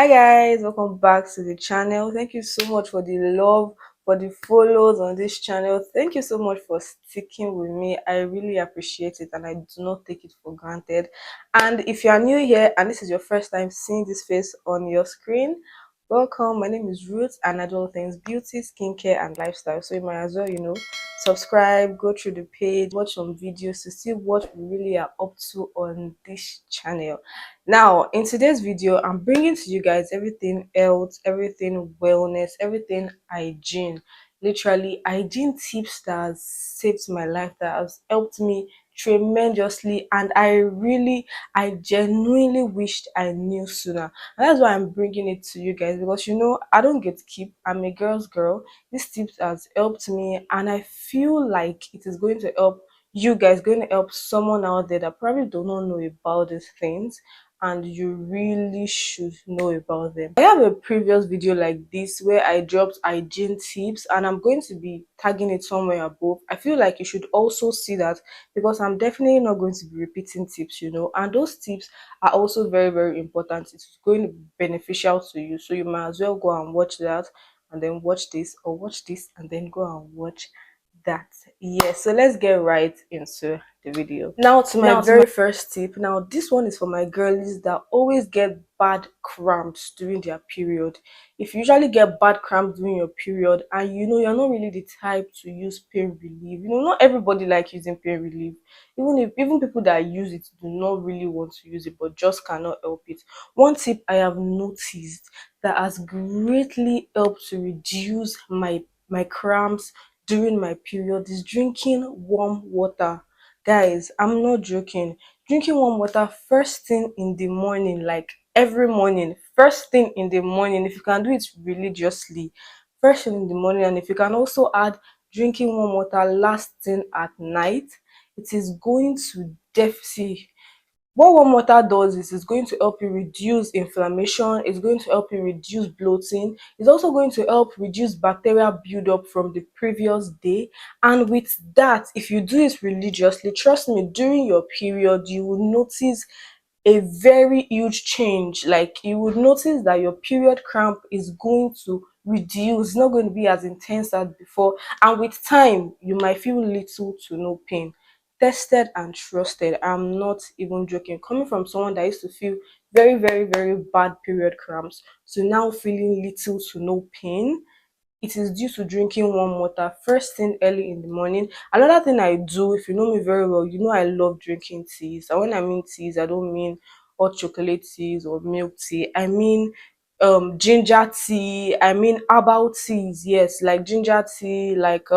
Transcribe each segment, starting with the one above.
Hi guys, welcome back to the channel. Thank you so much for the love, for the follows on this channel. Thank you so much for sticking with me. I really appreciate it and I do not take it for granted. And if you are new here and this is your first time seeing this face on your screen, welcome. My name is Ruth and I do all things beauty, skincare and lifestyle. So you might as well, subscribe, go through the page, watch some videos to see what we really are up to on this channel. Now, in today's video, I'm bringing to you guys everything else, everything wellness, everything hygiene. Literally, hygiene tips that has saved my life, that has helped me tremendously, and I genuinely wished I knew sooner. And that's why I'm bringing it to you guys because I don't get keep. I'm a girl's girl. This tips has helped me, and I feel like it is going to help you guys, going to help someone out there that probably do not know about these things and you really should know about them. I have a previous video like this where I dropped hygiene tips and I'm going to be tagging it somewhere above. I feel like you should also see that because I'm definitely not going to be repeating tips, and those tips are also very, very important. It's going to be beneficial to you. So you might as well go and watch that and then watch this, or watch this and then go and watch that. Yes, so let's get right into the video. Now to my very first tip. Now this one is for my girlies that always get bad cramps during their period. If you usually get bad cramps during your period and you're not really the type to use pain relief, not everybody like using pain relief. Even people that use it do not really want to use it but just cannot help it. One tip I have noticed that has greatly helped to reduce my cramps during my period is drinking warm water. Guys, I'm not joking. Drinking warm water first thing in the morning, like every morning, first thing in the morning, if you can do it religiously, first thing in the morning, and if you can also add drinking warm water last thing at night, it is going to definitely what warm water does is it's going to help you reduce inflammation, it's going to help you reduce bloating, it's also going to help reduce bacterial buildup from the previous day. And with that, if you do it religiously, trust me, during your period, you will notice a very huge change. Like you would notice that your period cramp is going to reduce, it's not going to be as intense as before, and with time you might feel little to no pain. Tested and trusted, I'm not even joking, coming from someone that used to feel very, very, very bad period cramps to now feeling little to no pain. It is due to drinking warm water first thing early in the morning. Another thing I do, if you know me very well, you know I love drinking teas. And when I mean teas, I don't mean hot chocolate teas or milk tea. I mean ginger tea. I mean herbal teas. Yes, like ginger tea, like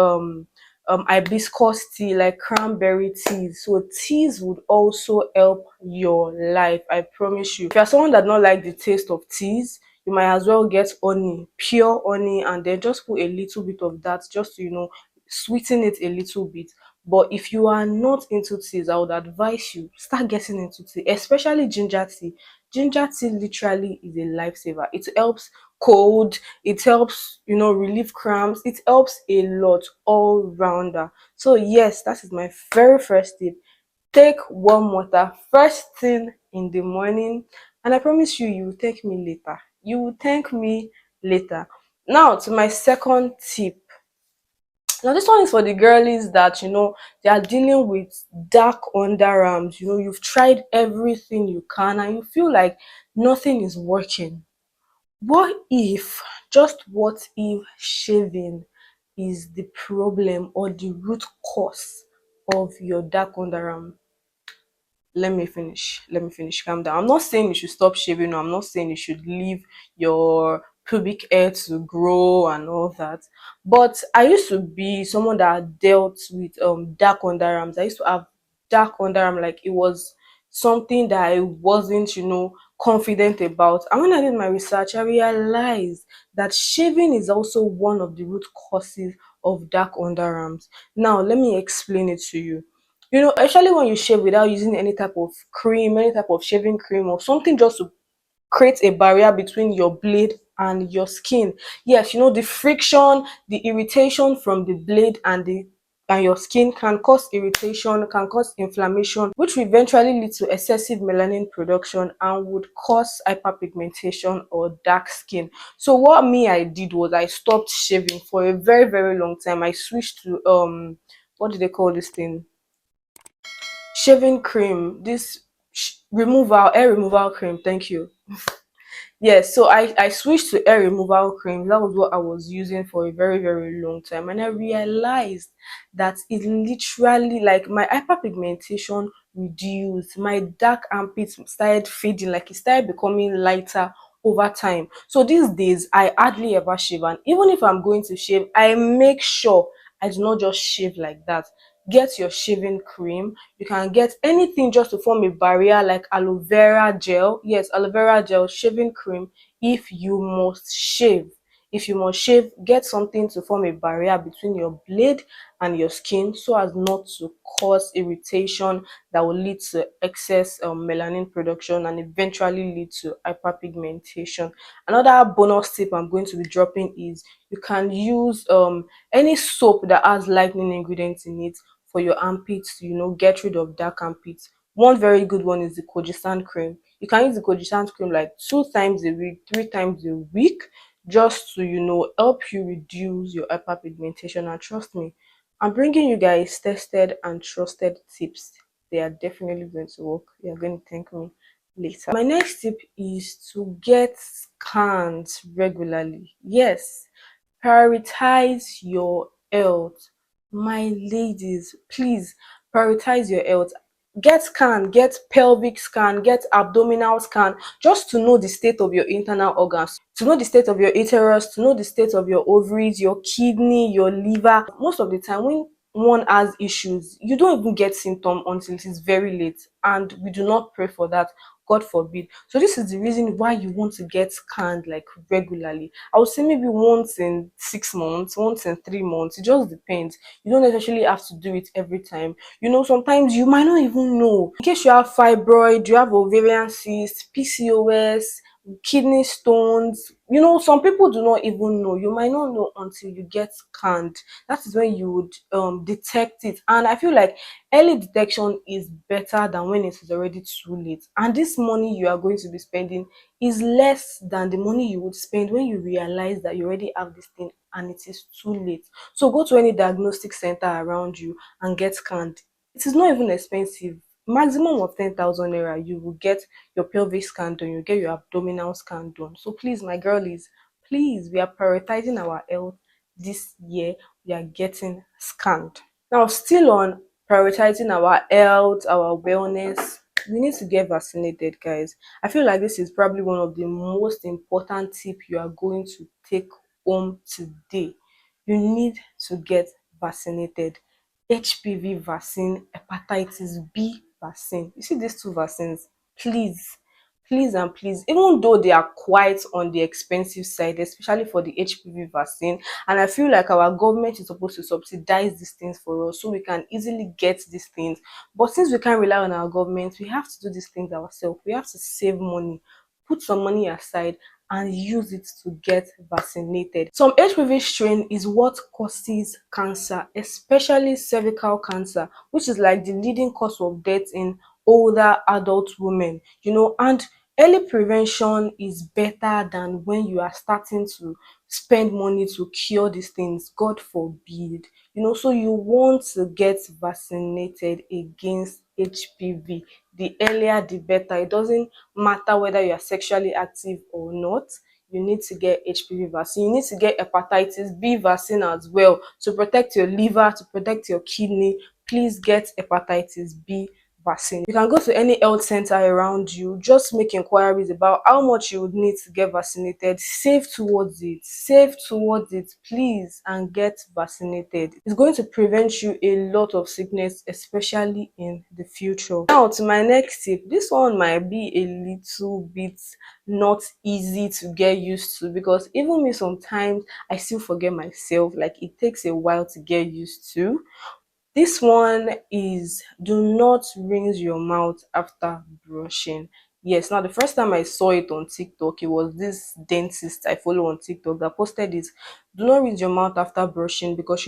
hibiscus tea, like cranberry teas. So teas would also help your life. I promise you. If you're someone that don't like the taste of teas, you might as well get honey, pure honey, and then just put a little bit of that just to sweeten it a little bit. But if you are not into teas, I would advise you start getting into tea, especially ginger tea. Ginger tea literally is a lifesaver. It helps cold, it helps relieve cramps, it helps a lot all rounder. So yes, that is my very first tip. Take warm water first thing in the morning, and I promise you, you will thank me later. You will thank me later. Now to my second tip. Now this one is for the girlies that they are dealing with dark underarms. You've tried everything you can and you feel like nothing is working. What if shaving is the problem or the root cause of your dark underarm? Let me finish, calm down. I'm not saying you should stop shaving, or I'm not saying you should leave your pubic hair to grow and all that, but I used to be someone that dealt with dark underarms. I used to have dark underarm, like it was something that I wasn't confident about. And when I did my research, I realized that shaving is also one of the root causes of dark underarms. Now let me explain it to you. Especially when you shave without using any type of cream, any type of shaving cream or something just to create a barrier between your blade and your skin. Yes, the friction, the irritation from the blade and the and your skin, can cause irritation, can cause inflammation, which will eventually lead to excessive melanin production and would cause hyperpigmentation or dark skin. So what me I did was I stopped shaving for a very, very long time. I switched to what do they call this thing? Shaving cream. This removal, hair removal cream. Thank you. Yes, so I switched to hair removal cream. That was what I was using for a very, very long time. And I realized that it literally, like, my hyperpigmentation reduced. My dark armpits started fading, like it started becoming lighter over time. So these days I hardly ever shave. And even if I'm going to shave, I make sure I do not just shave like that. Get your shaving cream. You can get anything just to form a barrier, like aloe vera gel. Yes, aloe vera gel, shaving cream. If you must shave, if you must shave, get something to form a barrier between your blade and your skin so as not to cause irritation that will lead to excess melanin production and eventually lead to hyperpigmentation. Another bonus tip I'm going to be dropping is you can use any soap that has lightening ingredients in it for your armpits to, get rid of dark armpits. One very good one is the Kojisand cream. You can use the Kojisand cream like 2 times a week, 3 times a week, just to, help you reduce your hyperpigmentation. And trust me, I'm bringing you guys tested and trusted tips. They are definitely going to work. You're going to thank me later. My next tip is to get scanned regularly. Yes, prioritize your health. My ladies, please prioritize your health. Get scan, get pelvic scan, get abdominal scan, just to know the state of your internal organs, to know the state of your uterus, to know the state of your ovaries, your kidney, your liver. Most of the time when one has issues, you don't even get symptom until it is very late, and we do not pray for that, God forbid. So this is the reason why you want to get scanned like regularly. I would say maybe once in 6 months, once in 3 months. It just depends. You don't necessarily have to do it every time. Sometimes you might not even know. In case you have fibroid, you have ovarian cyst, PCOS, kidney stones. Some people do not even know. You might not know until you get scanned. That is when you would detect it. And I feel like early detection is better than when it is already too late. And this money you are going to be spending is less than the money you would spend when you realize that you already have this thing and it is too late. So go to any diagnostic center around you and get scanned. It is not even expensive. Maximum of 10,000 naira, you will get your pelvic scan done, you get your abdominal scan done. So please, my girlies, please, we are prioritizing our health this year. We are getting scanned. Now, still on prioritizing our health, our wellness, we need to get vaccinated, guys. I feel like this is probably one of the most important tips you are going to take home today. You need to get vaccinated. HPV vaccine, hepatitis B vaccine. You see these two vaccines, please, please and please, even though they are quite on the expensive side, especially for the HPV vaccine, and I feel like our government is supposed to subsidize these things for us so we can easily get these things. But since we can't rely on our government, we have to do these things ourselves. We have to save money, put some money aside, and use it to get vaccinated. Some HPV strain is what causes cancer, especially cervical cancer, which is like the leading cause of death in older adult women, and early prevention is better than when you are starting to spend money to cure these things, God forbid. So you want to get vaccinated against HPV. The earlier the better. It doesn't matter whether you are sexually active or not. You need to get HPV vaccine. You need to get hepatitis B vaccine as well to protect your liver, to protect your kidney. Please get hepatitis B vaccine. You can go to any health center around you, just make inquiries about how much you would need to get vaccinated. Save towards it, please, and get vaccinated. It's going to prevent you a lot of sickness, especially in the future. Now to my next tip. This one might be a little bit not easy to get used to, because even me sometimes I still forget myself. Like, it takes a while to get used to. This one is, do not rinse your mouth after brushing. Yes, now the first time I saw it on TikTok, it was this dentist I follow on TikTok that posted it. Do not rinse your mouth after brushing, because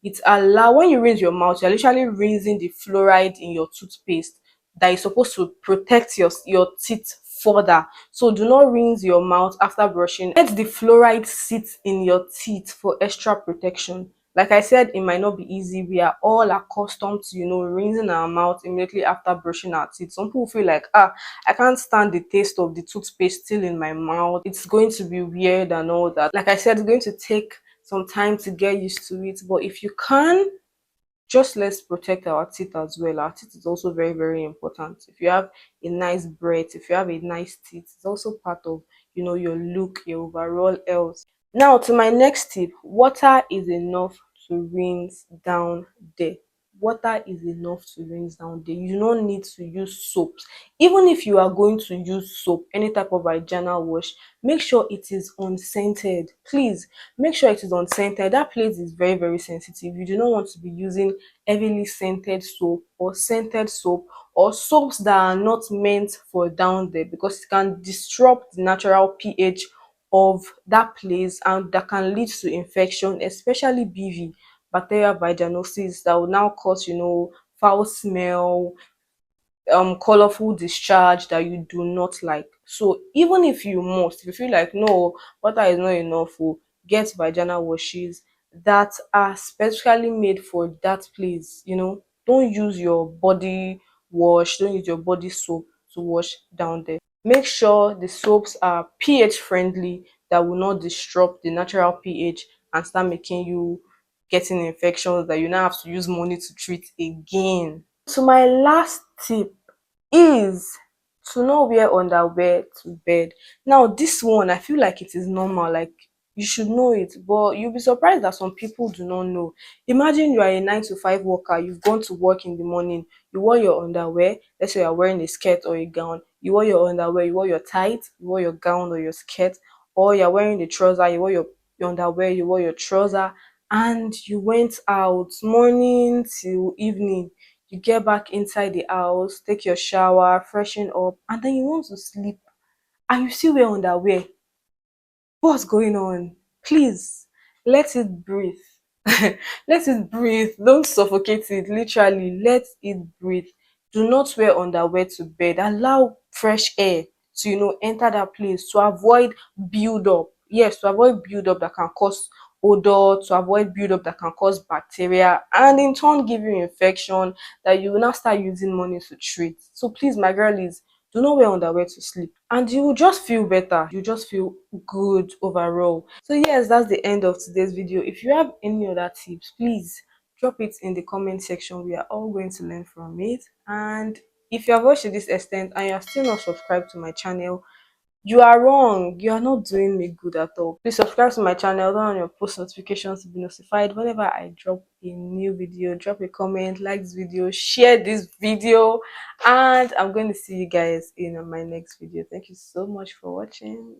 it's allow when you rinse your mouth, you're literally rinsing the fluoride in your toothpaste that is supposed to protect your teeth further. So do not rinse your mouth after brushing. Let the fluoride sit in your teeth for extra protection. Like I said, it might not be easy. We are all accustomed to, rinsing our mouth immediately after brushing our teeth. Some people feel like, I can't stand the taste of the toothpaste still in my mouth. It's going to be weird and all that. Like I said, it's going to take some time to get used to it. But if you can, just let's protect our teeth as well. Our teeth is also very, very important. If you have a nice breath, if you have a nice teeth, it's also part of, your look, your overall health. Now to my next tip, water is enough to rinse down there. Water is enough to rinse down there. You do not need to use soaps. Even if you are going to use soap, any type of vaginal wash, make sure it is unscented. Please make sure it is unscented. That place is very, very sensitive. You do not want to be using heavily scented soap or scented soap or soaps that are not meant for down there, because it can disrupt the natural pH of that place, and that can lead to infection, especially BV, bacterial vaginosis, that will now cause, foul smell, colorful discharge that you do not like. So even if you feel like no, water is not enough, get vaginal washes that are specially made for that place. Don't use your body wash, don't use your body soap to wash down there. Make sure the soaps are pH friendly, that will not disrupt the natural pH and start making you getting infections that you now have to use money to treat again. So my last tip is to not wear underwear to bed. Now, this one, I feel like it is normal, like you should know it, but you'll be surprised that some people do not know. Imagine you are a 9 to 5 worker, you've gone to work in the morning, you wore your underwear, let's say you're wearing a skirt or a gown, you wore your underwear, you wore your tights, you wore your gown or your skirt, or you're wearing the trouser, you wore your underwear, you wore your trouser, and you went out morning till evening. You get back inside the house, take your shower, freshen up, and then you want to sleep, and you still wear underwear. What's going on? Please let it breathe. Let it breathe. Don't suffocate it. Literally, let it breathe. Do not wear underwear to bed. Allow fresh air to enter that place, to avoid build up. Yes, to avoid build up that can cause odor, to avoid build up that can cause bacteria, and in turn give you infection that you will now start using money to treat. So please, my girlies, do not wear underwear to sleep, and you will just feel better. You just feel good overall. So yes, that's the end of today's video. If you have any other tips, please drop it in the comment section. We are all going to learn from it. And if you have watched to this extent and you are still not subscribed to my channel, you are wrong. You are not doing me good at all. Please subscribe to my channel, turn on your post notifications to be notified whenever I drop a new video. Drop a comment, like this video, share this video, and I'm going to see you guys in my next video. Thank you so much for watching.